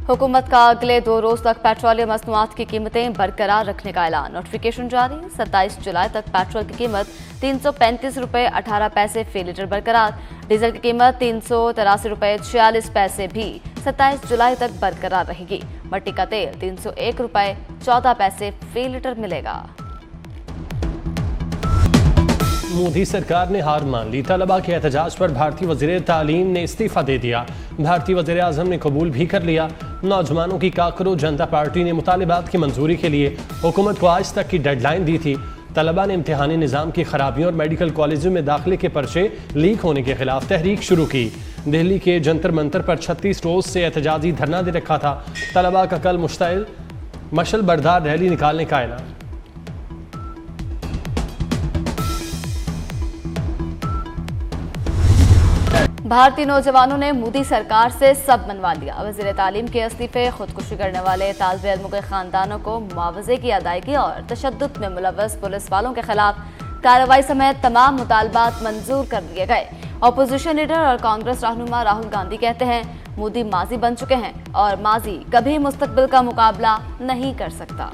हुकूमत का अगले 2 रोज तक पेट्रोलियम मसनूआत की कीमतें बरकरार रखने का ऐलान। नोटिफिकेशन जारी। 27 जुलाई तक पेट्रोल की कीमत 335 रुपये 18 पैसे फी लीटर बरकरार। डीजल की कीमत 383 रुपये 46 पैसे भी 27 जुलाई तक बरकरार रहेगी। मट्टी का तेल 301 रुपये 14 पैसे फी लीटर मिलेगा। मोदी सरकार ने हार मान ली। तलबा के एहतजाज पर भारतीय वज़ीर तालीम ने इस्तीफा दे दिया। भारतीय वज़ीर आज़म ने कबूल भी कर लिया। नौजवानों की काकरो जनता पार्टी ने मुतालिबात की मंजूरी के लिए हुकूमत को आज तक की डेडलाइन दी थी। तलबा ने इम्तिहानी निज़ाम की खराबियों और मेडिकल कॉलेजों में दाखिले के पर्चे लीक होने के खिलाफ तहरीक शुरू की। दिल्ली के जंतर मंतर पर 36 रोज से एहतजाजी धरना दे रखा था। तलबा का कल मशल बरदार रैली निकालने का ऐलान। भारतीय नौजवानों ने मोदी सरकार से सब मनवा लिया। वज़ीर तालीम के इस्तीफे, खुदकुशी करने वाले तालिब इल्मों के खानदानों को मुआवजे की अदायगी और तशद्दुद में मुलव्वस पुलिस वालों के खिलाफ कार्रवाई समेत तमाम मुतालबात मंजूर कर दिए गए। अपोजिशन लीडर और कांग्रेस रहनुमा राहुल गांधी कहते हैं मोदी माजी बन चुके हैं और माजी कभी मुस्तकबिल का मुकाबला नहीं कर सकता।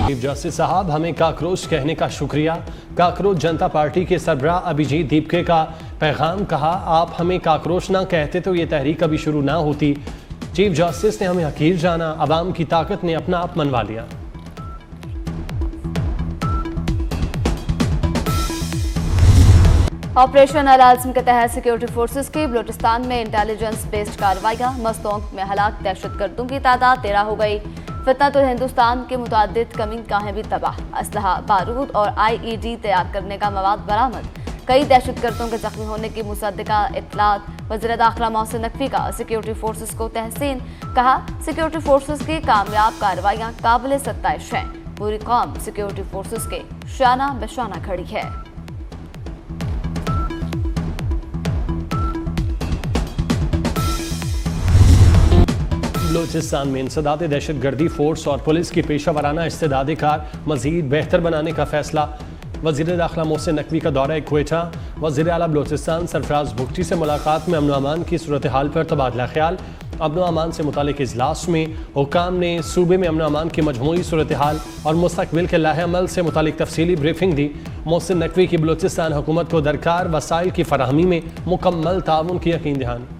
चीफ जस्टिस साहब, हमें काकरोच कहने का शुक्रिया। काकरोच जनता पार्टी के सरबराह अभिजीत दीपके का पैगाम। कहा, आप हमें काकरोच ना कहते तो ये तहरीक कभी शुरू ना होती। चीफ जस्टिस ने हमें हकीर जाना, अवाम की ताकत ने अपना आप मनवा लिया। ऑपरेशन अल-आज़म के तहत सिक्योरिटी फोर्सेस की बलूचिस्तान में इंटेलिजेंस बेस्ड कार्रवाइयां। मस्तोंग में हलाक दहशतगर्दों की तादाद 13 हो गई। फितनतुल हिंदुस्तान के मुतादिद कमीनगाहें भी तबाह। असलहा, बारूद और IED तैयार करने का मवाद बरामद। कई दहशतगर्दों के जख्मी होने की मुसद्दिका इत्तलात। वज़ीर दाखिला मोहसिन नकवी का सिक्योरिटी फोर्सेस को तहसीन। कहा, सिक्योरिटी फोर्सेस की कामयाब कार्रवाइयां काबिल सत्ताइश हैं। पूरी कौम सिक्योरिटी फोर्सेस के शाना बशाना खड़ी है। बलूचिस्तान में इंसदाद दहशतगर्दी फोर्स और पुलिस की पेशा वराना इस्तेदाद कार मजीद बेहतर बनाने का फैसला। वज़ीर दाखिला मोहसिन नकवी का दौरा क्वेटा। वज़ीर आला बलूचिस्तान सरफराज भुगटी से मुलाकात में अमन अमान की सूरत हाल पर तबादला ख्याल। अमन अमान से मुतालिक इजलास में हुकाम ने सूबे में अमन अमान की मजमूई सूरत हाल और मुस्तकबिल के लाहे अमल से मुतालिक तफसीली ब्रीफिंग दी। मोहसिन नकवी की बलूचिस्तान हुकूमत को दरकार वसाइल की फराहमी में मुकम्मल ताउन की यकीन दहानी।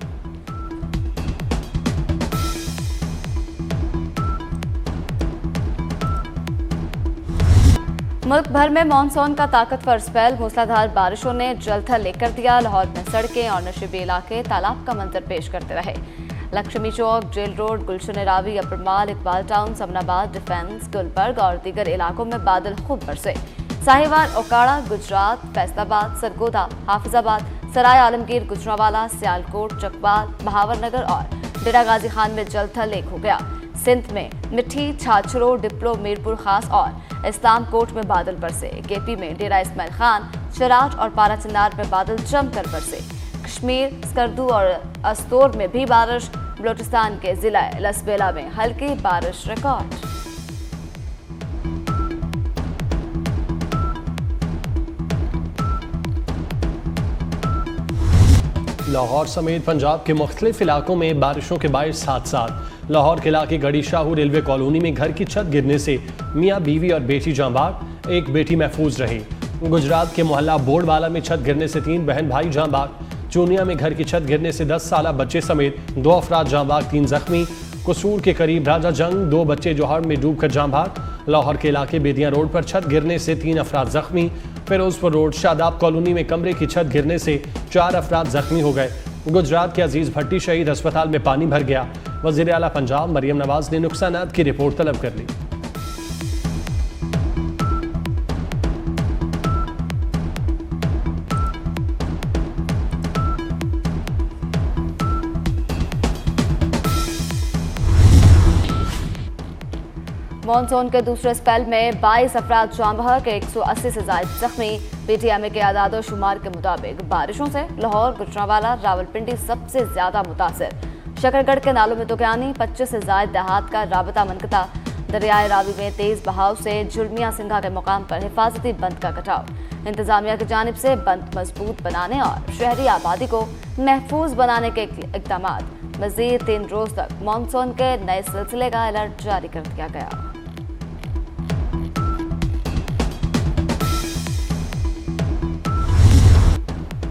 मुल्क भर में मानसून का ताकतवर स्पेल। मूसलाधार बारिशों ने जलथल लेकर दिया। लाहौर में सड़कें और नशीबी इलाके तालाब का मंजर पेश करते रहे। लक्ष्मी चौक, जेल रोड, गुलशन रावी, अपर माल, इकबाल टाउन, समनाबाद, डिफेंस, गुलबर्ग और दीगर इलाकों में बादल खूब बरसे। साहिवाल, ओकाड़ा, गुजरात, फैसलाबाद, सरगोदा, हाफिजाबाद, सराय आलमगीर, गुजरावाला, सियालकोट, चकवाल, बहावरनगर और डेरा गाजी खान में जलथल एक हो गया। सिंध में मिठी, छाछरो, डिप्लो, मीरपुर खास और इस्लाम कोट में बादल बरसे। केपी में डेरा इस्माइल खान, शराट और पारा चिनार में बादल जमकर बरसे। कश्मीर, स्कर्दू और अस्तोर में भी बारिश। बलूचिस्तान के जिला लसबेला में हल्की बारिश रिकॉर्ड। लाहौर समेत पंजाब के मुख्तलिफ इलाकों में बारिशों के बायस हादसात। लाहौर के इलाके गढ़ी शाहू रेलवे कॉलोनी में घर की छत गिरने से मियाँ बीवी और बेटी जांबाग, एक बेटी महफूज रही। गुजरात के मोहल्ला बोर्डवाला में छत गिरने से 3 बहन भाई जांबाग। चूनिया में घर की छत गिरने से 10 साला बच्चे समेत 2 अफराद जांबाग, 3 जख्मी। कसूर के करीब राजा जंग 2 बच्चे जोहर में डूबकर जांबाग। लाहौर के इलाके बेदियां रोड पर छत गिरने से 3 अफराद जख्मी। फिरोजपुर रोड शादाब कॉलोनी में कमरे की छत गिरने से 4 अफराद जख्मी हो गए। गुजरात के अजीज भट्टी शहीद अस्पताल में पानी भर गया। वज़ीर आला पंजाब मरियम नवाज ने नुकसानात की रिपोर्ट तलब कर ली। मानसून के दूसरे स्पेल में 22 अफराद जाँ बहक, 180 से ज्यादा जख्मी। PTM के आदाद शुमार के मुताबिक बारिशों से लाहौर, गुजरावाला, रावलपिंडी सबसे ज्यादा मुतासर। शकरगढ़ के नालों में तुगयानी, 25 से ज्यादा देहात का राबता मनकता। दरियाए रावी में तेज बहाव से झुलमिया सिंघा के मुकाम पर हिफाजती बंद का कटाव। इंतजामिया की जानिब से बंद मजबूत बनाने और शहरी आबादी को महफूज बनाने के इकदाम। मजीद 3 रोज तक मानसून के नए सिलसिले का अलर्ट जारी कर दिया गया।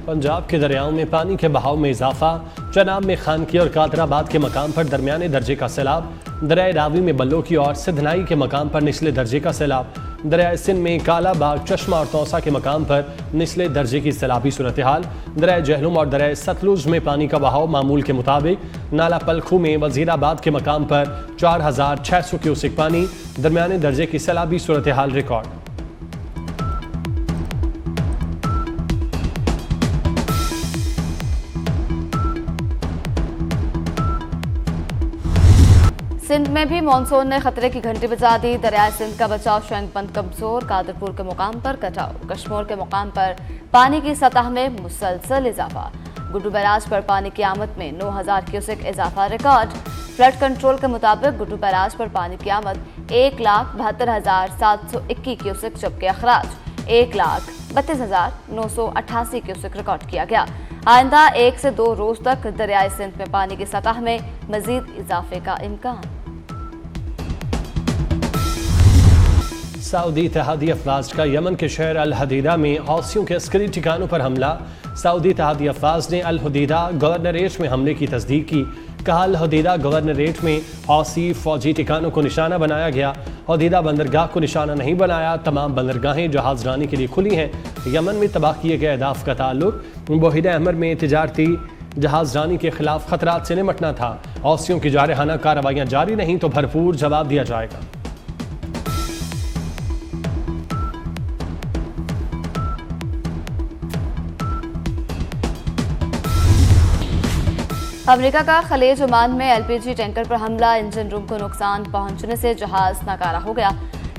पंजाब के दरियाओं में पानी के बहाव में इजाफा। चनाब में खानकी और कादराबाद के मकाम पर दरमियाने दर्जे का सैलाब। दरियाए रावी में बल्लो की और सिधनाई के मकाम पर निचले दर्जे का सैलाब। दरियाए सिंध में काला बाग, चश्मा और तौसा के मकाम पर निचले दर्जे की सैलाबी सूरत हाल। दरियाए जहलुम और दरियाए सतलुज में पानी का बहाव मामूल के मुताबिक। नाला पलखू में वजीराबाद के मकाम पर 4600 क्यूसेक पानी। दरमियाने दर्जे की सैलाबी सूरत हाल रिकॉर्ड। सिंध में भी मानसून ने खतरे की घंटी बजा दी। दरियाए सिंध का बचाव शंकबंद कमजोर। कादरपुर के मुकाम पर कटाव। कश्मीर के मुकाम पर पानी की सतह में मुसलसल इजाफा। गुड्डू बैराज पर पानी की आमद में 9000 क्यूसेक इजाफा रिकॉर्ड। फ्लड कंट्रोल के मुताबिक गुड्डू बैराज पर पानी की आमद 1,72,721 क्यूसेक, जबकि अखराज 1,32,988 क्यूसेक रिकॉर्ड किया गया। आइंदा 1 से 2 रोज तक दरियाए सिंध में पानी की सतह में मजीद इजाफे का इम्कान। सऊदी इत्तेहादी अफवाज का यमन के शहर अल हदीदा में हौसियों के अस्करी ठिकानों पर हमला। सऊदी इत्तेहादी अफवाज ने अल हदीदा गवर्नरेट में हमले की तस्दीक की। कहा अल हदीदा गवर्नरेट में हौसी फौजी ठिकानों को निशाना बनाया गया। हदीदा बंदरगाह को निशाना नहीं बनाया। तमाम बंदरगाहें जहाजरानी के लिए खुली हैं। यमन में तबाह किए गए अहदाफ का ताल्लुक बहिरा अहमर में तिजारती जहाजरानी के खिलाफ खतरात से निपटना था। हौसियों की जारहाना कार्रवाइयाँ जारी नहीं तो भरपूर जवाब दिया जाएगा। अमेरिका का खलीज ओमान में एलपीजी टैंकर पर हमला। इंजन रूम को नुकसान पहुंचने से जहाज नाकारा हो गया।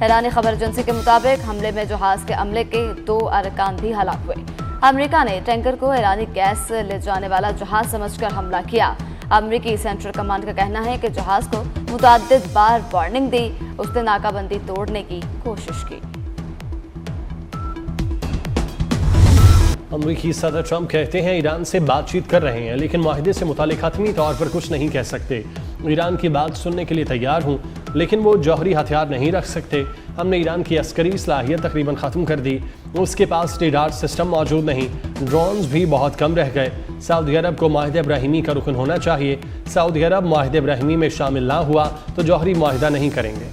हैरानी खबर एजेंसी के मुताबिक हमले में जहाज के अमले के 2 अरकान भी हलाक हुए। अमेरिका ने टैंकर को ईरानी गैस ले जाने वाला जहाज समझकर हमला किया। अमेरिकी सेंट्रल कमांड का कहना है कि जहाज को मुतअद्दिद बार वार्निंग दी, उसने नाकाबंदी तोड़ने की कोशिश की। अमरीकी सदर ट्रंप कहते हैं ईरान से बातचीत कर रहे हैं, लेकिन माहिदे से मुतालिक हतमी तौर पर कुछ नहीं कह सकते। ईरान की बात सुनने के लिए तैयार हूँ, लेकिन वो जौहरी हथियार नहीं रख सकते। हमने ईरान की अस्करी सलाहियत तकरीबन ख़त्म कर दी। उसके पास रेडार सिस्टम मौजूद नहीं। ड्रोन्स भी बहुत कम रह गए। सऊदी अरब को माहिदा इब्राहिमी का रुकन होना चाहिए। सऊदी अरब माहिदा इब्राहिमी में शामिल ना हुआ तो जौहरी माहिदा नहीं करेंगे।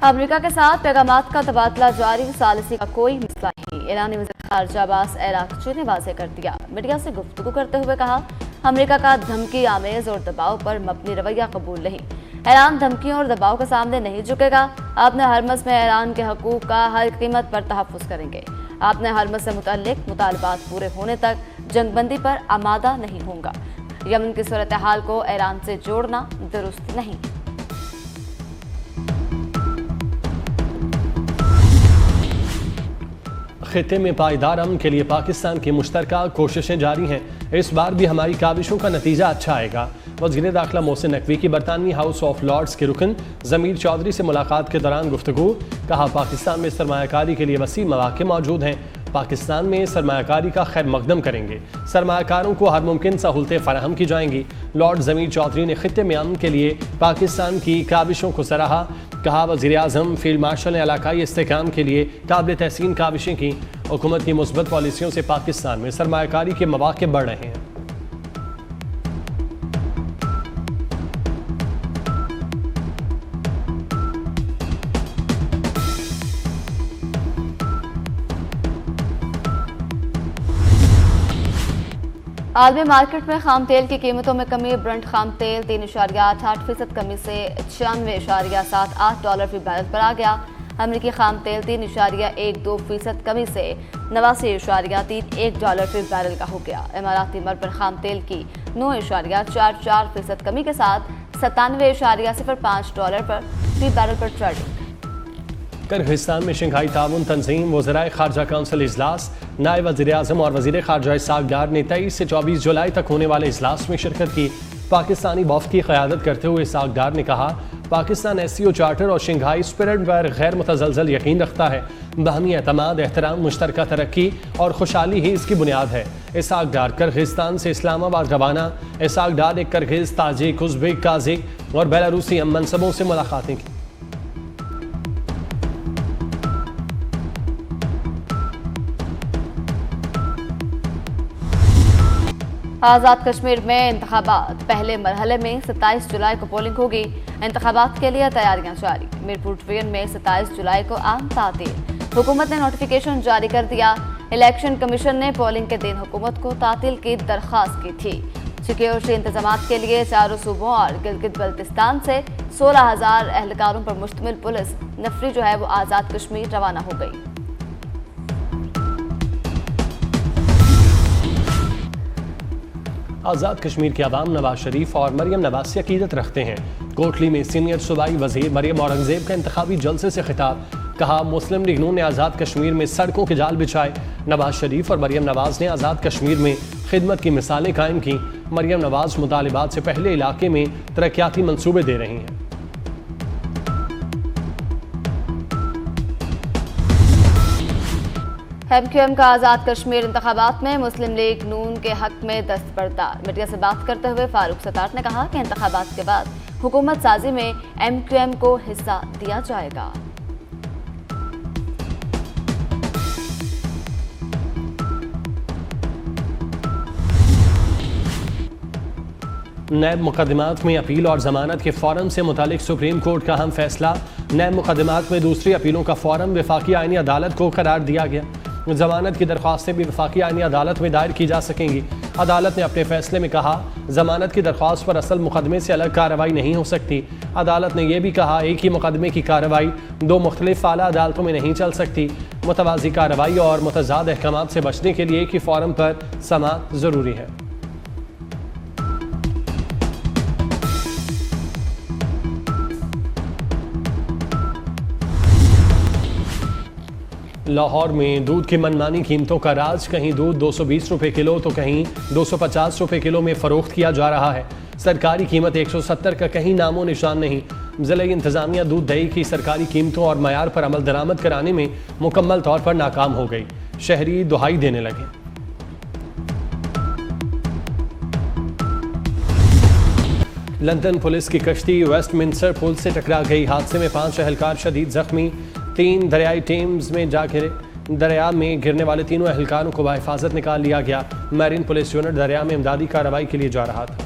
अमेरिका के साथ पैगामात का तबादला जारी। सालिसी का कोई मसला नहीं। ईरानी वज़ीर ख़ारिजा अब्बास अराग़ची ने वाज़ेह कर दिया। मीडिया से गुफ्तगू करते हुए कहा, अमेरिका का धमकी आमेज और दबाव पर मबनी रवैया कबूल नहीं। ईरान धमकियों और दबाव के सामने नहीं झुकेगा। आपने हरमस में ईरान के हकूक़ का हर कीमत पर तहफ़्फ़ुज़ करेंगे। आपने हरमस से मुतल्लिक़ मुतालबात पूरे होने तक जंगबंदी पर आमादा नहीं होगा। यमन की सूरत हाल को ईरान से जोड़ना दुरुस्त नहीं। खित्ते में पायदार अमन के लिए पाकिस्तान की मुश्तरका कोशिशें जारी हैं। इस बार भी हमारी काविशों का नतीजा अच्छा आएगा। वज़ीर दाखिला मोहसिन नकवी की बरतानवी हाउस ऑफ लॉर्ड्स के रुकन ज़मीर चौधरी से मुलाकात के दौरान गुफ्तगू। कहा, पाकिस्तान में सरमायाकारी के लिए वसी मौक़े मौजूद हैं। पाकिस्तान में सरमायाकारी का खैर मकदम करेंगे। सरमायाकारों को हर मुमकिन सहूलतें फराहम की जाएंगी। लॉर्ड ज़मीर चौधरी ने खित्ते में अमन के लिए पाकिस्तान की काविशों को सराहा। कहा, वज़ीर आज़म फील्ड मार्शल ने इलाकाई इस्तेहकाम के लिए काबिल तहसीन काविशें की। हुकूमत की मुस्बत पॉलिसियों से पाकिस्तान में सरमायाकारी के मौक़े बढ़ रहे हैं। आलमी मार्केट में खाम तेल की कीमतों में कमी। ब्रंट खाम तेल 3.88% कमी से $96.78 फी बैरल पर आ गया। अमेरिकी खाम तेल 3.12% कमी से $89.31 फी बैरल का हो गया। इमाराती मरपर खाम तेल की 9.44% कमी के साथ $97.05 पर फी बैरल पर ट्रेडिंग। किर्गिस्तान में शंघाई ताउन तंजीम वज़राए खारजा काउंसिल इजलास। नायब वज़ीर आज़म और वज़ीर खारजा इसहाक़ डार ने 23 से 24 जुलाई तक होने वाले इजलास में शिरकत की। पाकिस्तानी वफ़द की क़यादत करते हुए इसहाक़ डार ने कहा, पाकिस्तान SCO चार्टर और शंघाई स्पिरिट पर गैर मुतज़लज़ल यकीन रखता है। बाहमी एतमाद, एहतराम, मुश्तरका तरक्की और खुशहाली ही इसकी बुनियाद है। इसहाक डार किर्गिस्तान से इस्लामाबाद रवाना। इसहाक डार एक किर्गिज़, ताजिक, उज़्बेक, काज़िक और बेलारूसी मनसबों से मुलाकातें की। आज़ाद कश्मीर में इंतखाबात, पहले मरहले में 27 जुलाई को पोलिंग होगी। इंतखाबात के लिए तैयारियां जारी। मीरपुर डिवीजन में 27 जुलाई को आम तातील। हुकूमत ने नोटिफिकेशन जारी कर दिया। इलेक्शन कमीशन ने पोलिंग के दिन हुकूमत को तातील की दरख्वास्त की थी। सिक्योरिटी इंतजाम के लिए चारों सूबों और गिलगित बल्तिस्तान से 16,000 एहलकारों पर मुश्तमिल पुलिस नफरी जो है वो आज़ाद कश्मीर रवाना हो गई। आज़ाद कश्मीर के अवाम नवाज शरीफ और मरियम नवाज से अकीदत रखते हैं। कोटली में सीनियर सूबाई वजीर मरियम औरंगजेब का इंतखाबी जलसे से खिताब। कहा, मुस्लिम लीग नून ने आज़ाद कश्मीर में सड़कों के जाल बिछाए। नवाज शरीफ और मरियम नवाज ने आज़ाद कश्मीर में खिदमत की मिसालें कायम की। मरियम नवाज मुतालिबात से पहले इलाके में तरक्याती मंसूबे दे रही हैं। MQM का आज़ाद कश्मीर इंतखाबात में मुस्लिम लीग नून के हक में दस्तबरदार। मीडिया से बात करते हुए फारूक सत्तार ने कहा कि इंतखाबात के बाद हुकूमत साजी में MQM को हिस्सा दिया जाएगा। नैब मुकदमात में अपील और जमानत के फॉरम से मुतालिक सुप्रीम कोर्ट का अहम फैसला। नैब मुकदमात में दूसरी अपीलों का फॉरम वफाकी आईनी अदालत को करार दिया गया। जमानत की दरख्वास्तें भी वफाकी आईनी अदालत में दायर की जा सकेंगी। अदालत ने अपने फैसले में कहा, जमानत की दरख्वास्त पर असल मुकदमे से अलग कार्रवाई नहीं हो सकती। अदालत ने यह भी कहा, एक ही मुकदमे की कार्रवाई दो मुख्तलिफ आला अदालतों में नहीं चल सकती। मुतवाज़ी कार्रवाई और मुतज़ाद अहकामात से बचने के लिए एक ही फॉरम पर समाअत ज़रूरी है। लाहौर में दूध की मनमानी कीमतों का राज। कहीं दूध 220 रुपये किलो तो कहीं 250 रुपये किलो में फ़रोख्त किया जा रहा है। सरकारी कीमत 170 का कहीं नामो निशान नहीं। ज़िला इंतज़ामिया दूध दही की सरकारी कीमतों और मयार पर अमल दरामद कराने में मुकम्मल तौर पर नाकाम हो गई। शहरी दुहाई देने लगे। लंदन पुलिस की कश्ती वेस्टमिंस्टर पुल से टकरा गई। हादसे में 5 एहलकार शदीद जख्मी। 3 दरियाई टीम्स में जा घिरे। दरिया में गिरने वाले तीनों एहलकारों को बाहिफाजत निकाल लिया गया। मैरीन पुलिस यूनिट दरिया में इमदादी कार्रवाई के लिए जा रहा था।